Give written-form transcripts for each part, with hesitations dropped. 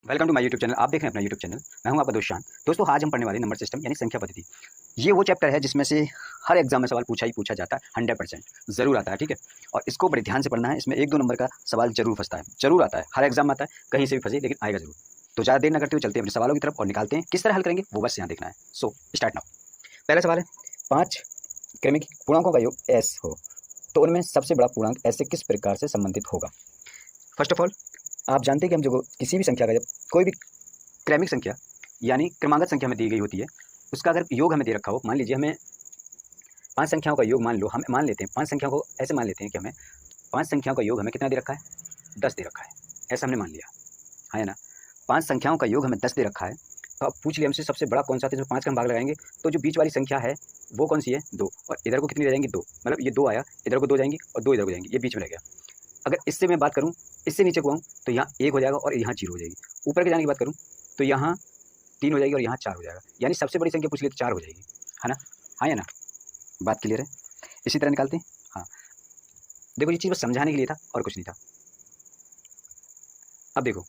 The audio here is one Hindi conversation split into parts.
Welcome to my YouTube channel. आप देख रहे हैं अपना यूट्यूब चैनल। मैं हूं आपका दोस्त शान। दोस्तों, आज हम पढ़ने वाले नंबर सिस्टम यानी संख्या पद्धति। ये वो चैप्टर है जिसमें से हर एग्जाम में सवाल पूछा ही पूछा जाता है। 100% जरूर आता है, ठीक है। और इसको बड़े ध्यान से पढ़ना है। इसमें 1-2 नंबर का सवाल जरूर फंसता है, जरूर आता है, हर एग्जाम में आता है, कहीं से भी फंसे लेकिन आएगा जरूर। तो ज़्यादा देर न करते हुए चलते हैं अपने सवालों की तरफ और निकालते हैं। किस तरह हल करेंगे वो बस यहाँ देखना है। So start now. पहला सवाल है, 5 क्रमिक पूर्णांकों का योग एस हो तो उनमें सबसे बड़ा पूर्णांक एस से किस प्रकार से संबंधित होगा। फर्स्ट ऑफ ऑल, आप जानते हैं कि हम जो किसी भी संख्या का जब कोई भी क्रमिक संख्या यानी क्रमागत संख्या में दी गई होती है, उसका अगर योग हमें दे रखा हो, मान लीजिए हमें 5 संख्याओं का योग मान लो, हम मान लेते हैं 5 संख्याओं को ऐसे मान लेते हैं कि हमें 5 संख्याओं का योग हमें कितना दे रखा है, 10 दे रखा है। ऐसा हमने मान लिया, है ना। 5 संख्याओं का योग हमें 10 दे रखा है। तो अब पूछ लिया हमसे सबसे बड़ा कौन सा था, जिसमें 5 का हम भाग लगाएंगे तो जो बीच वाली संख्या है वो कौन सी है, 2। और इधर को कितनी रह जाएंगी, 2। मतलब ये 2 आया, इधर को 2 जाएंगी और 2 इधर को जाएंगी, ये बीच में रह गया। अगर इससे मैं बात करूँ, इससे नीचे को आऊँ तो यहाँ 1 हो जाएगा और यहाँ 0 हो जाएगी। ऊपर के जाने की बात करूँ तो यहाँ 3 हो जाएगी और यहाँ 4 हो जाएगा। यानी सबसे बड़ी संख्या पूछ ली तो 4 हो जाएगी, है ना। हाँ या ना, बात क्लियर है। इसी तरह निकालते हैं। हाँ, देखो ये चीज़ बस समझाने के लिए था और कुछ नहीं था। अब देखो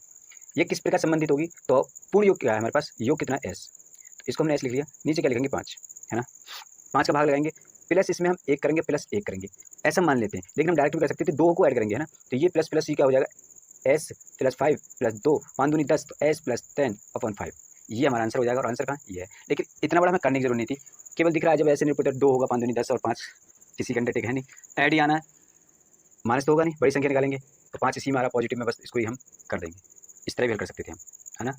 ये किस प्रकार संबंधित होगी, तो पूर्ण योग क्या है हमारे पास, योग कितना एस, तो इसको हमने एस लिख लिया। नीचे क्या लिखेंगे, 5, है ना। 5 का भाग लगाएंगे, प्लस इसमें हम 1 करेंगे, प्लस 1 करेंगे, ऐसा मान लेते हैं। लेकिन हम डायरेक्ट भी कर सकते थे, 2 को ऐड करेंगे, है ना। तो ये प्लस प्लस ये क्या हो जाएगा, एस प्लस 5 प्लस 2, 5 दूनी 10, तो एस प्लस 10/5। ये हमारा आंसर हो जाएगा। और आंसर कहाँ, ये है। लेकिन इतना बड़ा हमें करने की जरूरत नहीं थी, केवल दिख रहा है जब ऐसे नहीं पूछा 2 होगा, 5 दूनी 10 और 5 किसी घंटे टेक है नहीं, ऐड ही आना है, माइनस तो होगा नहीं, बड़ी संख्या निकालेंगे तो 5 इसी में आ रहा पॉजिटिव में, बस इसको ही हम कर देंगे। इस तरह भी हल कर सकते थे हम, है ना।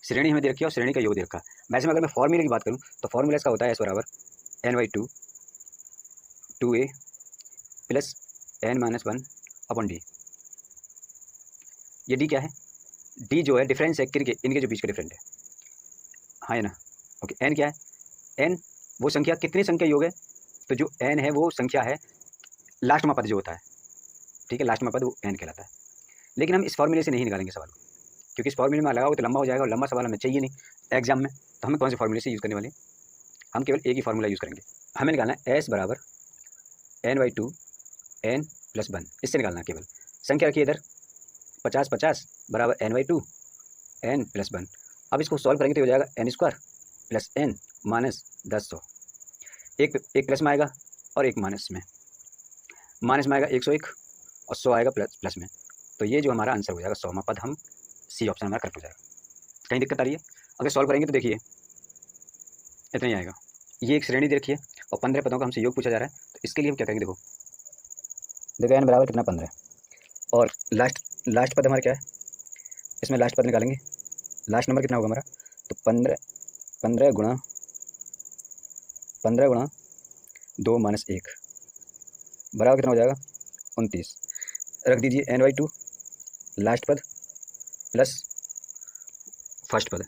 श्रेणी हमें दे रखी है और श्रेणी का योग दे रखा है। वैसे में अगर मैं फॉर्मूले की बात करूँ तो फॉर्मूला इसका होता है एस बराबर n/2 2a प्लस n-1/d। ये डी क्या है, डी जो है डिफरेंस है किनके, इनके जो बीच का डिफरेंट है, हाँ है ना। ओके, एन क्या है, एन वो संख्या कितनी संख्या योग है, तो जो एन है वो संख्या है लास्ट में पद जो होता है, ठीक है, लास्ट में पद वो एन कहलाता है। लेकिन हम इस फॉर्मूले से नहीं निकालेंगे सवाल को, क्योंकि इस फॉर्मूले में लगाओगे तो लंबा हो जाएगा और लंबा सवाल हमें चाहिए नहीं एग्जाम में। तो हमें कौन से फॉर्मूले से यूज़ करने वाले हैं, हम केवल एक ही फॉर्मूला यूज़ करेंगे। हमें निकालना है एस बराबर n/2 n + 1, इससे निकालना है केवल। संख्या रखिए इधर 50 50 बराबर n/2 n + 1। अब इसको सॉल्व करेंगे तो हो जाएगा n² + n माइनस 10 100। एक प्लस में आएगा और एक माइनस में आएगा 101 और 100 आएगा प्लस में। तो ये जो हमारा आंसर हो जाएगा 100वां पद, हम सी ऑप्शन हमारा करेक्ट हो जाएगा। कहीं दिक्कत आ रही है, अगर सॉल्व करेंगे तो देखिए इतना ही आएगा। ये एक श्रेणी दे रखी है और 15 पदों का हमसे योग पूछा जा रहा है, तो इसके लिए हम क्या करेंगे, देखो n बराबर कितना 15 और लास्ट पद हमारा क्या है, इसमें लास्ट पद निकालेंगे। लास्ट नंबर कितना होगा हमारा, तो 15 गुणा 2 माइनस 1 बराबर कितना हो जाएगा 29। रख दीजिए n/2 लास्ट पद प्लस फर्स्ट पद,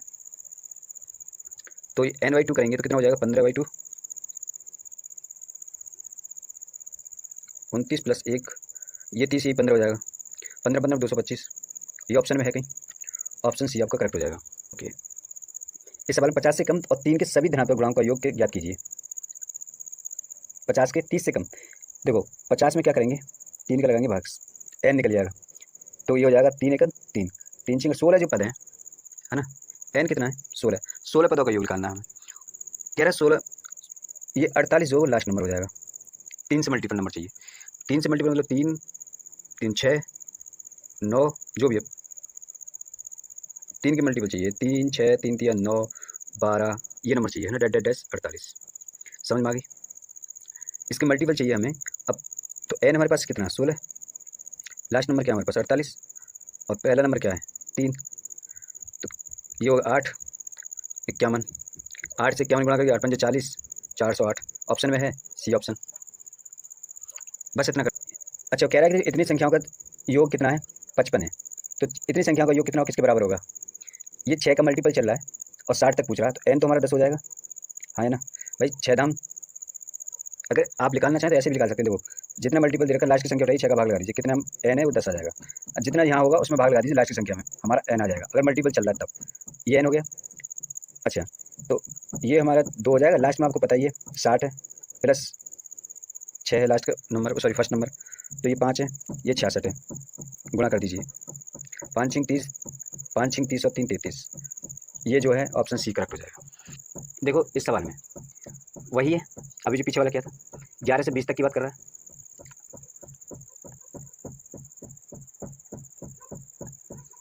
तो ये n/2 करेंगे तो कितना हो जाएगा 15/2, 29 + 1, ये 30, ये 15 हो जाएगा। 15 15 225, ये ऑप्शन में है कहीं, ऑप्शन सी आपका करेक्ट हो जाएगा। ओके, इस सवाल में 50 से कम और 3 के सभी धनात्मक गुणांक का योग के ज्ञात कीजिए। 50 के 30 से कम, देखो 50 में क्या करेंगे, 3 का लगाएंगे भाग, n निकल जाएगा, तो ये हो जाएगा 3 × 3, 3 × 16 जो पद है ना। n कितना है 16 पदों का योग निकालना है हमें। कह रहा है 16, ये 48 जो लास्ट नंबर हो जाएगा। 3 से मल्टीपल नंबर चाहिए, 3 से मल्टीपल मतलब 3 3 6 9, जो भी है 3 के मल्टीपल चाहिए, 3 6 3 3 9 12, ये नंबर चाहिए, है ना, डैश 48। समझ में आ गई, इसके मल्टीपल चाहिए हमें। अब तो n हमारे पास कितना 16, लास्ट नंबर क्या है हमारे पास 48 और पहला नंबर क्या है 3, तो ये होगा 8 51, 8 से 51 गुणा करके 8 × 5 = 40, 408 ऑप्शन में है सी ऑप्शन। बस इतना कर। अच्छा, कह रहा है कि इतनी संख्याओं का योग कितना है 55 है, तो इतनी संख्याओं का योग कितना किसके बराबर होगा, ये 6 का मल्टीपल चल रहा है और 60 तक पूछ रहा है, तो n तो हमारा 10 हो जाएगा, हाँ है ना भाई। 6 दाम अगर आप निकालना चाहें तो ऐसे भी निकाल सकते हैं। देखो जितना मल्टीपल दे रखा है लास्ट की संख्या उठाइए, 6 का भाग लगा दीजिए, कितना n है वो 10 आ जाएगा, और जितना यहाँ होगा उसमें भाग लगा दीजिए लास्ट की संख्या में, हमारा n आ जाएगा। अगर मल्टीपल चल रहा है तब ये n हो गया। अच्छा, तो ये हमारा 2 हो जाएगा, लास्ट में आपको पता ही है 60 है, प्लस 6 है लास्ट का नंबर, सॉरी फर्स्ट नंबर, तो ये 5 है, ये 66 है, गुणा कर दीजिए, 5 × 30 5 6 30 और 3 33, ये जो है ऑप्शन सी करेक्ट हो जाएगा। देखो इस सवाल में वही है, अभी जो पीछे वाला क्या था, 11 से 20 तक की बात कर रहा है,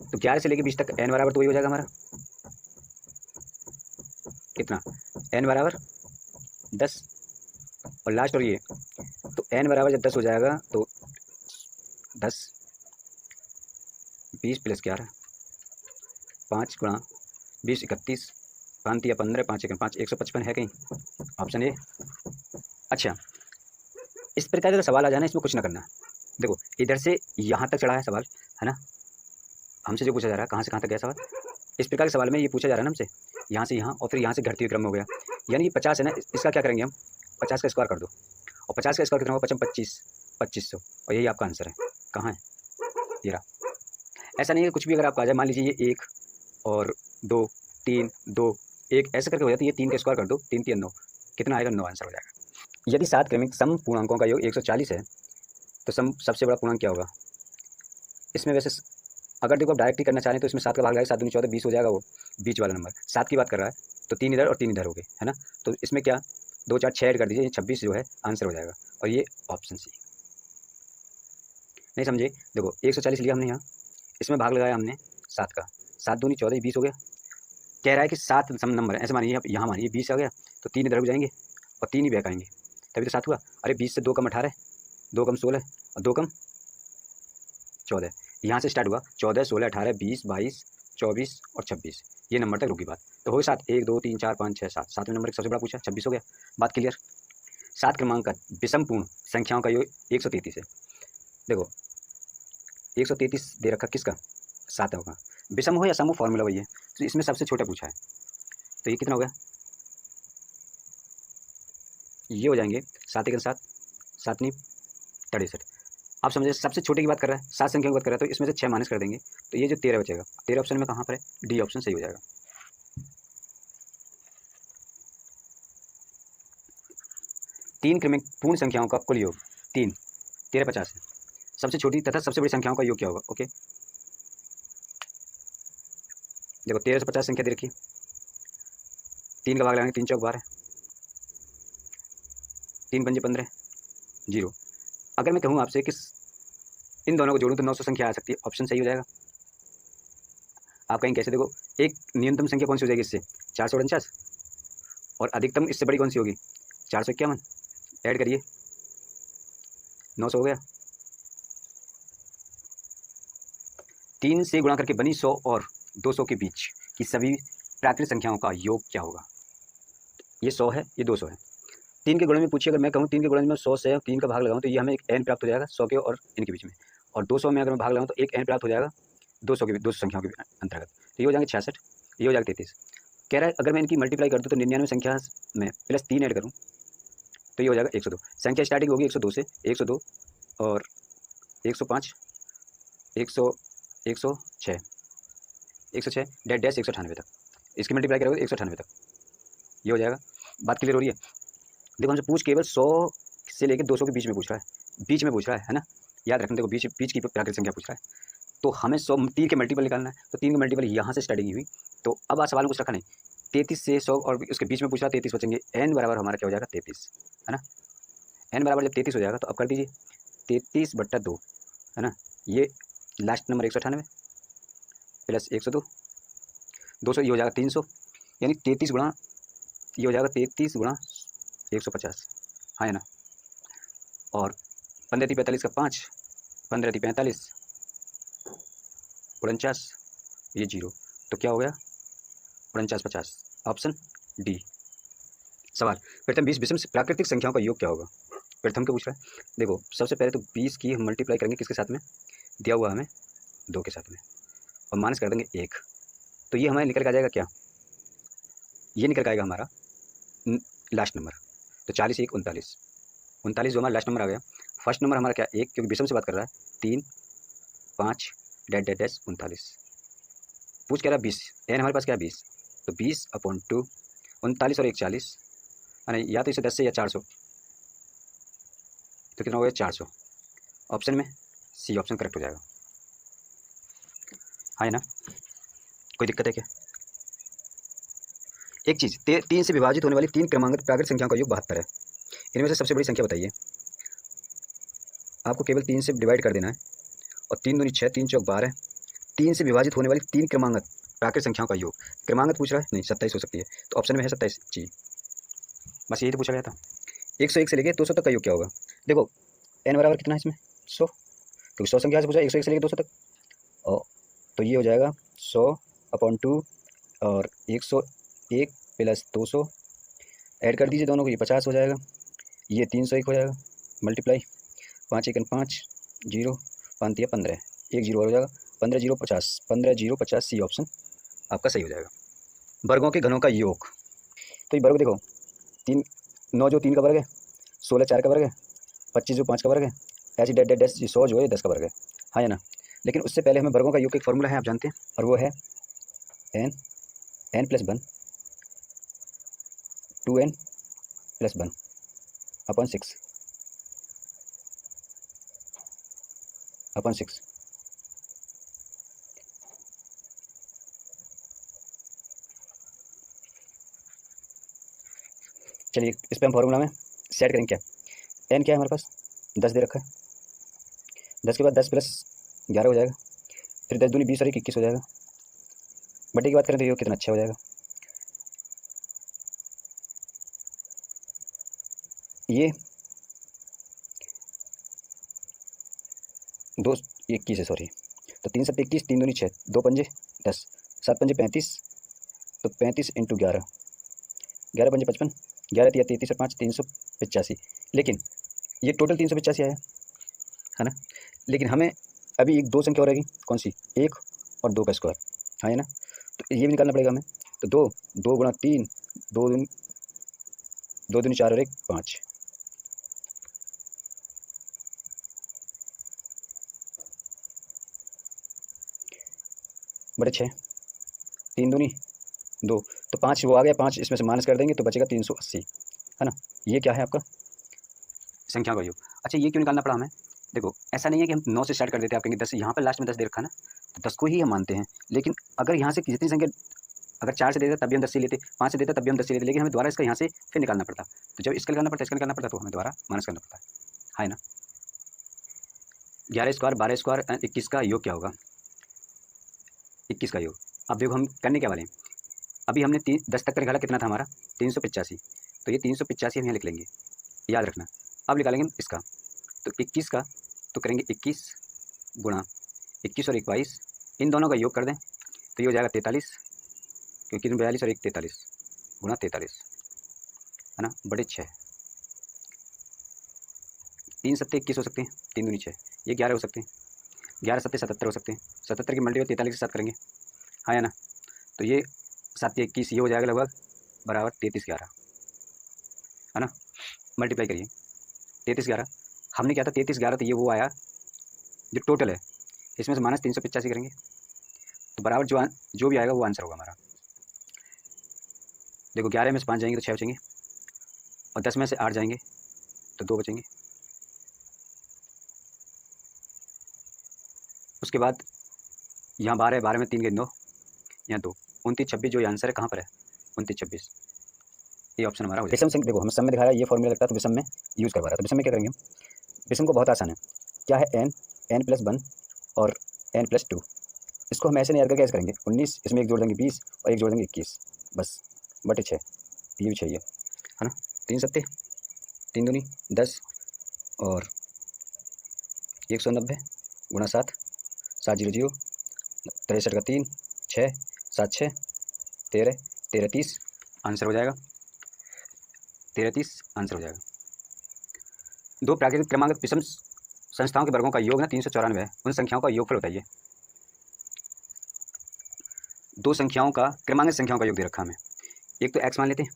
तो 11 से लेकर 20 तक n बराबर तो वही हो जाएगा हमारा कितना, n बराबर 10 और लास्ट और ये, तो n बराबर जब 10 हो जाएगा तो 10 20 प्लस 11 5 गुणा 20 31 5 या 15 5 1 5 155 है कहीं, ऑप्शन ए। अच्छा इस प्रकार का सवाल आ जाना, इसमें कुछ ना करना। देखो इधर से यहाँ तक चढ़ा है सवाल, है ना, हमसे जो पूछा जा रहा है कहाँ से कहाँ तक गया सवाल, इस प्रकार के सवाल में ये पूछा जा रहा है ना हमसे, यहाँ से यहाँ और फिर यहाँ से घटते हुए क्रम में हो गया, यानी ये 50 है ना, इसका क्या करेंगे हम, 50 का स्क्वायर कर दो, और 50 का स्क्वायर कितना होगा 25 2500, और यही आपका आंसर है। कहाँ है ये रहा। ऐसा नहीं है कुछ भी अगर आपका आ जाए, मान लीजिए ये 1 और 2 3 2 1 ऐसे करके हो जाती है, 3 का स्क्वायर कर दो, 3 3 9, कितना आएगा 9 आंसर हो जाएगा। यदि 7 क्रमिक सम पूर्णांकों का योग 140 है तो सबसे बड़ा पूर्णांक क्या होगा। इसमें वैसे अगर देखो डायरेक्ट ही करना चाहें तो इसमें 7 का भाग लगाए, 7 दूनी 14 20 हो जाएगा, वो बीच वाला नंबर 7 की बात कर रहा है, तो 3 इधर और 3 इधर हो गए, है ना, तो इसमें क्या 2 4 6 ऐड कर दीजिए, 26 जो है आंसर हो जाएगा, और ये ऑप्शन सी। नहीं समझे, देखो 140 लिया हमने यहाँ, इसमें भाग लगाया हमने 7 का, 7 दूनी 14 20 हो गया, कह रहा है कि 7 सम नंबर है, ऐसे मानिए यहाँ मानिए 20 आ गया, तो 3 इधर हो जाएंगे और 3 ही बैक आएंगे, तभी तो 7 हुआ। अरे 20 से 2 कम 18, 2 कम 16 और 2 कम 14, यहाँ से स्टार्ट हुआ 14 16 18 20 22 24 और 26, ये नंबर तक रुकी बात, तो हो गया 7 1 2 3 4 5 6 7, 7वें नंबर सबसे बड़ा पूछा 26 हो गया, बात क्लियर। 7 क्रमांक का विषम पूर्ण संख्याओं का योग 133 है। देखो 133 दे रखा किसका, 7 होगा, विषम हो या सम हो फॉर्मूला वही है, तो इसमें सबसे छोटा पूछा है, तो ये कितना हो गया, ये हो जाएंगे 7 1 7 7 नहीं 63। आप समझे सबसे छोटे की बात कर रहा है, 7 संख्या की बात कर रहा है, तो इसमें से 6 माइनस कर देंगे, तो ये जो 13 बचेगा, 13 ऑप्शन में कहाँ पर है, डी ऑप्शन सही हो जाएगा। तीन क्रमिक पूर्ण संख्याओं का कुल योग 3 13 50 है, सबसे छोटी तथा सबसे बड़ी संख्याओं का योग क्या होगा। ओके देखो 13 से 50 संख्या दे रखी है, 3 का भाग लगाएंगे, 3 चौक 12, 3 पंजे 15 0। अगर मैं कहूँ आपसे कि इन दोनों को जोड़ूं तो 900 संख्या आ सकती है, ऑप्शन सही हो जाएगा। आप कहें कैसे, देखो एक न्यूनतम संख्या कौन सी हो जाएगी इससे 449, और अधिकतम इससे बड़ी कौन सी होगी 451, ऐड करिए 900 हो गया। 3 से गुणा करके बनी 100 और 200 के बीच की सभी प्राकृतिक संख्याओं का योग क्या होगा। ये 100 है, ये 200 है, 3 के गुणन में पूछिए, अगर मैं कहूँ 3 के गुणन में 100 से 3 का भाग लगाऊँ तो ये हमें एक n प्राप्त हो जाएगा 100 के और इनके बीच में, और 200 में अगर मैं भाग लगाऊँ तो एक n प्राप्त हो जाएगा 200 के 200 संख्याओं के अंतर्गत, तो ये हो जाएंगे 66, ये हो जाएगा 33। कह रहा है अगर मैं इनकी मल्टीप्लाई कर दूँ तो 99 संख्या में प्लस 3 ऐड करूँ तो ये हो जाएगा 102। संख्या स्टार्टिंग होगी 102 से, 102 और 105 100 106 106 डेड डैश 198 तक, इसकी मल्टीप्लाई करोगे 198 तक, ये हो जाएगा। बात क्लियर हो रही है। देखो हमसे पूछ केवल 100 से लेकर 200 के बीच में पूछ रहा है, बीच में पूछ रहा है ना, याद रखना, देखो बीच बीच की प्राकृतिक संख्या पूछ रहा है, तो हमें 100 3 के मल्टीपल निकालना है, तो 3 के मल्टीपल यहाँ से स्टार्टिंग हुई, तो अब सवाल में कुछ रखा नहीं, 33 से 100 और उसके बीच में पूछ रहा है, 33 बचेंगे, n बराबर हमारा क्या हो जाएगा 33, है ना, n बराबर जब 33 हो जाएगा तो अब कर दीजिए 33/2, है ना, ये लास्ट नंबर 198 प्लस 102 200, ये हो जाएगा 300, यानी 33 गुणा, ये हो जाएगा 33 गुणा 150, हाँ है ना, और 15 45 का 5, 15 45 49, ये 0, तो क्या हो गया 49 50, ऑप्शन डी। सवाल प्रथम 20 विषम प्राकृतिक संख्याओं का योग क्या होगा। प्रथम क्या पूछ रहा है, देखो सबसे पहले तो 20 की हम मल्टीप्लाई करेंगे किसके साथ में, दिया हुआ हमें 2 के साथ में, और माइनस कर देंगे 1, तो ये हमारे निकल के आ जाएगा क्या, ये निकल के आएगा हमारा लास्ट नंबर, तो 40 1 39 39 जो हमारा लास्ट नंबर आ गया। फर्स्ट नंबर हमारा क्या 1, क्योंकि विषम से बात कर रहा है, 3 5 डेड डेड डैश 39, पूछ कह रहा है 20, एन हमारे पास क्या है 20, तो 20/2 39 और 1 40, अरे या तो इसे 10 से या 400, तो कितना हो गया 400, ऑप्शन में सी ऑप्शन करेक्ट हो जाएगा, हाँ है ना। कोई दिक्कत है क्या? एक चीज़ 3 से विभाजित होने वाली 3 क्रमांकित प्राकृत संख्याओं का योग 72 है। इनमें से सबसे बड़ी संख्या बताइए। आपको केवल 3 से डिवाइड कर देना है और 3 दूनी 6, 3 चौक 12, 3 से विभाजित होने वाली 3 क्रमांकित प्राकृत संख्याओं का योग। क्रमांकित पूछ रहा है? नहीं, 27 हो सकती है, तो ऑप्शन में है 27 जी। बस यही तो पूछा गया था। 101 से लेके 200 तक का योग क्या होगा? देखो n बराबर कितना है इसमें? 100, क्योंकि 100 संख्या से पूछा 101 से लेके 200 तक, और तो ये हो जाएगा 100/2 और 101 प्लस 200 ऐड कर दीजिए दोनों को, ये 50 हो जाएगा, ये 301 हो जाएगा, मल्टीप्लाई 5 एकन 5, 0 5 या 15, 1 0 और हो जाएगा 15 0 50, 15 0 50, सी ऑप्शन आपका सही हो जाएगा। वर्गों के घनों का योग, तो ये वर्ग देखो 3 9 जो 3 का वर्ग है, 16 4 का वर्ग है, 25 जो 5 का वर्ग है, ऐसे डेड डेड डेड 100 जो है 10 का वर्ग है, हाँ या ना? लेकिन उससे पहले हमें वर्गों का योग का एक फॉर्मूला है, आप जानते हैं, और वो है n + 1 2n + 1 अपॉन 6 चलिए इस पर हम फॉर्मूला में सेट करेंगे। क्या n क्या है हमारे पास? 10 दे रखा है, 10 के बाद 10 + 11 हो जाएगा, फिर 10 दूनी 20 और 1 21 हो जाएगा। बटे की बात करें तो योग कितना अच्छा हो जाएगा, ये 2 21 है, सॉरी, तो 3 7 21, 3 दूनी 6, 2 पंजे 10, 7 पंजे 35, तो 35 × 11, 11 पंजे 55, 11 तिया 33 और 5 385। लेकिन ये टोटल 385 आया है ना? लेकिन हमें अभी एक 2 संख्या और रहेगी, कौन सी? 1 और 2 का स्क्वायर, हाँ है ना? तो ये भी निकालना पड़ेगा हमें, तो 2 2 × 3, 2 दूनी 4 और 1 5, बटे 6, 3 दूनी 2, तो 5 वो आ गया, 5 इसमें से माइनस कर देंगे तो बचेगा 380, है ना? ये क्या है आपका संख्या का योग। अच्छा ये क्यों निकालना पड़ा हमें? देखो ऐसा नहीं है कि हम 9 से स्टार्ट कर देते हैं, आप कहेंगे 10, यहाँ पर लास्ट में 10 दे रखा है ना, तो 10 को ही हम मानते हैं। लेकिन अगर यहाँ से जितनी संख्या, अगर 4 से देता तब भी हम 10 से लेते, 5 से देता तब भी हम 10 से लेते, लेकिन हमें दोबारा इसका यहाँ से फिर निकालना पड़ता। तो जब इसका निकालना पड़ता है, इसका निकालना पड़ता, तो हमें दोबारा माइनस करना पड़ता है ना? 11 स्क्वायर 12 स्क्वायर 21 का योग क्या होगा? 21 का योग। अब देखो हम करने क्या वाले हैं, अभी हमने 10 तक का निकाला, कितना था हमारा? 385, तो ये 385 हम यहाँ लिख लेंगे, याद रखना। अब निकालेंगे इसका, तो 21 का तो करेंगे 21 गुणा 21 और 22, इन दोनों का योग कर दें तो ये हो जाएगा 43, क्योंकि 42 और 1 43 गुणा 43, है ना, बटे 6, 3 7 21 हो सकते हैं, 3 दूनी 6, ये 11 हो सकते हैं, 11 7 77 हो सकते हैं, 77 की मल्टीप्लाई 43 के साथ करेंगे, हाँ या ना? तो ये 7 21 ये हो जाएगा लगभग बराबर 33 11, है ना? मल्टीप्लाई करिए 33 11, हमने क्या था 33 11, तो ये वो आया जो टोटल है, इसमें से माइनस 385 करेंगे तो बराबर जो भी आएगा वो आंसर होगा हमारा। देखो 11 में से 5 जाएंगे तो 6 बचेंगे, और 10 में से 8 जाएंगे तो 2 बचेंगे। उसके बाद यहाँ 12 है, 12 में 3 गेंदो, यहाँ 2, 29 26 जो ये आंसर है कहाँ पर है? 29 26, ये ऑप्शन हमारा हो जाएगा। विषम संख्या देखो हमें सम में दिखाया, ये फॉर्मूला लगता है तो विषम में यूज़ करवा रहा है, तो विषम में क्या करेंगे हम? विषम को बहुत आसान है, क्या है? n + 1 और n + 2, इसको हम ऐसे नहीं याद करके ऐसे करेंगे 19, इसमें एक जोड़ देंगे 20 और एक जोड़ देंगे 21, बस बटे 6, ये भी चाहिए, है ना? 3 7 3 दूनी 10 और 190 गुणा 7, 7 0 0, 63 का 3 6 7 6 13 13 30, आंसर हो जाएगा 13 30, आंसर हो जाएगा। दो प्राकृतिक क्रमांक विषम संस्थाओं के वर्गों का योग ना 394 है, उन संख्याओं का योगफल बताइए। दो संख्याओं का क्रमांक संख्याओं का योग दे रखा हमें, एक तो x मान लेते हैं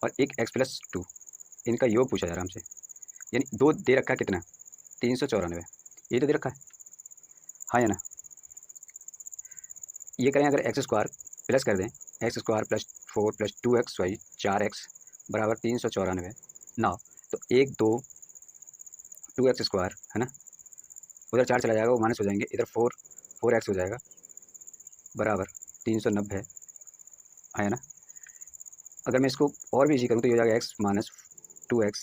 और एक x + 2, इनका योग पूछा जा रहा है हमसे, यानी दो दे रखा है कितना? 394, ये तो दे रखा है, हाँ या ना? ये करें अगर x² प्लस कर दें, x² + 4 + 2xy 4x बराबर 394 ना, तो 1 2 2x² है ना, उधर 4 चला जाएगा वो माइनस हो जाएंगे, इधर 4 4x हो जाएगा बराबर 390 आया ना। अगर मैं इसको और भी इजी करूँ तो ये हो जाएगा x माइनस 2x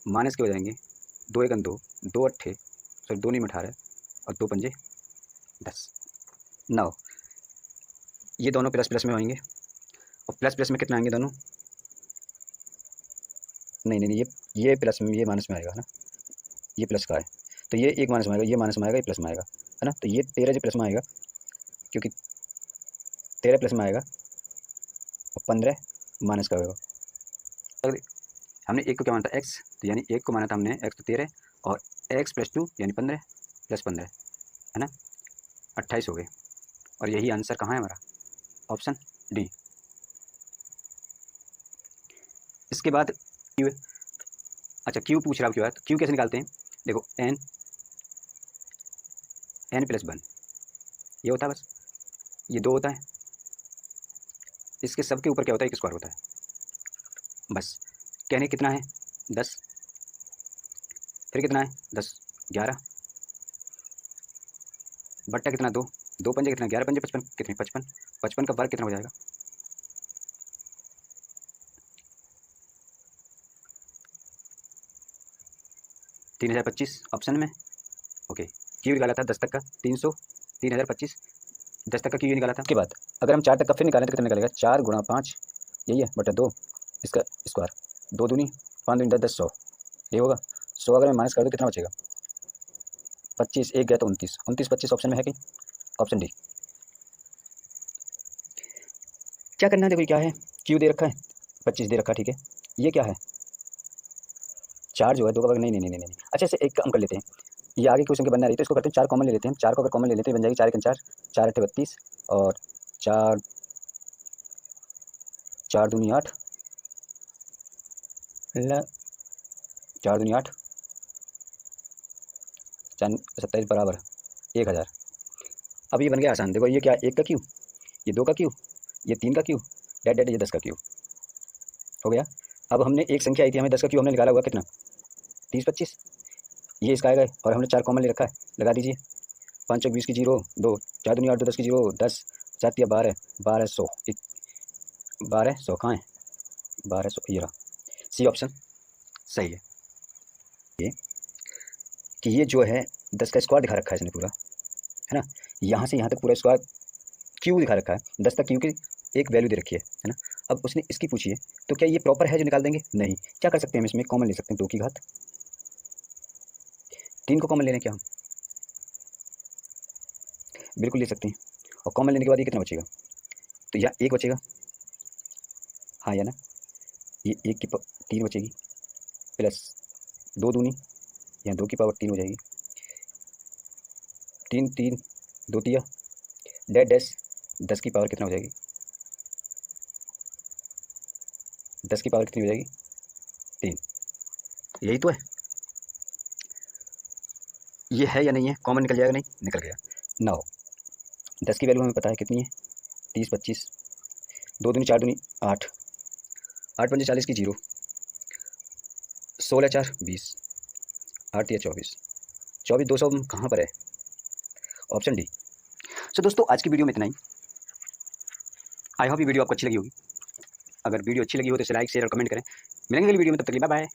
माइनस के हो जाएंगे 2 एकन 2, 2 अट्ठे सॉरी 2 नहीं 18 और 2 पंजे 10। 9 ये दोनों प्लस प्लस में होंगे और प्लस प्लस में कितना आएंगे दोनों, नहीं नहीं ये प्लस में ये माइनस में आएगा है ना, ये प्लस का है तो ये एक माइनस में आएगा, ये माइनस में आएगा, ये प्लस में आएगा है ना। तो ये 13 जो प्लस में आएगा क्योंकि 13 प्लस में आएगा और 15 माइनस का होगा। अगर हमने एक को क्या माना था x, तो यानी एक को माना था हमने x तो 13 और x प्लस 2 यानी 15 प्लस 15 है ना 28 हो गए। और यही आंसर कहाँ है हमारा, ऑप्शन डी। इसके बाद क्यू, अच्छा क्यू पूछ रहा है क्यू है, तो क्यू कैसे निकालते हैं, देखो n प्लस 1 ये होता है, बस ये 2 होता है, इसके सब के ऊपर क्या होता है, एक स्क्वायर होता है, बस कहने कितना है 10, फिर कितना है 10 11 बट्टा कितना 2, 2 पंजे कितना 11 पंजे 55 कितने 55, 55 का वर्ग कितना हो जाएगा 3025 ऑप्शन में। ओके क्यू निकाला था 10 तक का 300 3025 10 तक का क्यू निकाला था। उसके बाद अगर हम 4 तक का फिर निकालें तो कितना निकलेगा 4 गुणा 5 यही है बटा 2 इसका स्क्वायर 2 दूनी 5 दूनी 10 100 ये होगा 100 अगर मैं माइनस कर दूँ कितना बचेगा 25 एक गया तो 29 29 25 ऑप्शन में है कहीं, ऑप्शन डी। क्या करना है देखो क्या है क्यू दे रखा है 25 दे रखा है ठीक है, ये क्या है 4 जो है 2 का वर्ग नहीं नहीं नहीं नहीं अच्छा इसे एक कम कर लेते हैं, ये आगे क्वेश्चन के बनना रही तो इसको करते हैं 4 कॉमन ले लेते हैं, 4 को अगर कॉमन ले लेते हैं बन जाएगी 4 1 4 4 8 32 और 4 4 दूनी 8 4 दूनी 8 4 27 बराबर 1000। अब ये बन गया आसान, देखो ये क्या 1 का क्यू, ये 2 का क्यू, ये 3 का क्यू, डेट डेट ये 10 का क्यू हो गया। अब हमने एक संख्या आई थी हमें 10 का क्यू हमने निकाला हुआ कितना 30 25 ये इसका आएगा और हमने 4 कॉमन ले रखा है लगा दीजिए 5 चौक 20 की 0 2 4 दूनी 8 2 10 की 0 10 7 या 12 1200 1200 कहाँ है 1200 ये रहा सी ऑप्शन सही है। ये कि ये जो है 10 का स्क्वायर दिखा रखा है इसने पूरा है ना, यहाँ से यहाँ तक पूरा स्क्वायर क्यू दिखा रखा है 10 तक क्यू की एक वैल्यू दे रखी है ना। अब उसने इसकी पूछी है तो क्या ये प्रॉपर है जो निकाल देंगे, नहीं क्या कर सकते हैं हम इसमें कॉमन ले सकते हैं 2 की घात 3 को कॉमन लेने क्या हम बिल्कुल ले सकते हैं और कॉमन लेने के बाद ये कितना बचेगा तो यहाँ 1 बचेगा हाँ या ना, ये 1 की 3 बचेगी प्लस 2 दूनी यहाँ 2 की पावर 3 हो जाएगी 3 3 2 तिया डेट डैश 10 की पावर कितना हो जाएगी 10 की पावर कितनी हो जाएगी 3, यही तो है, ये है या नहीं है कॉमन निकल जाएगा नहीं निकल गया। 9 10 की वैल्यू हमें पता है कितनी है 30 25 2 दूनी 4 दूनी 8 8 पंजे 40 की 0 16 4 20 8 या 24 24 200 कहाँ पर है ऑप्शन डी। सो दोस्तों आज की वीडियो में इतना ही, आई होप ये वीडियो आपको अच्छी लगी होगी, अगर वीडियो अच्छी लगी हो तो इसे लाइक शेयर और कमेंट करें। मिलेंगे अगली वीडियो में, तब तक के लिए बाय बाय।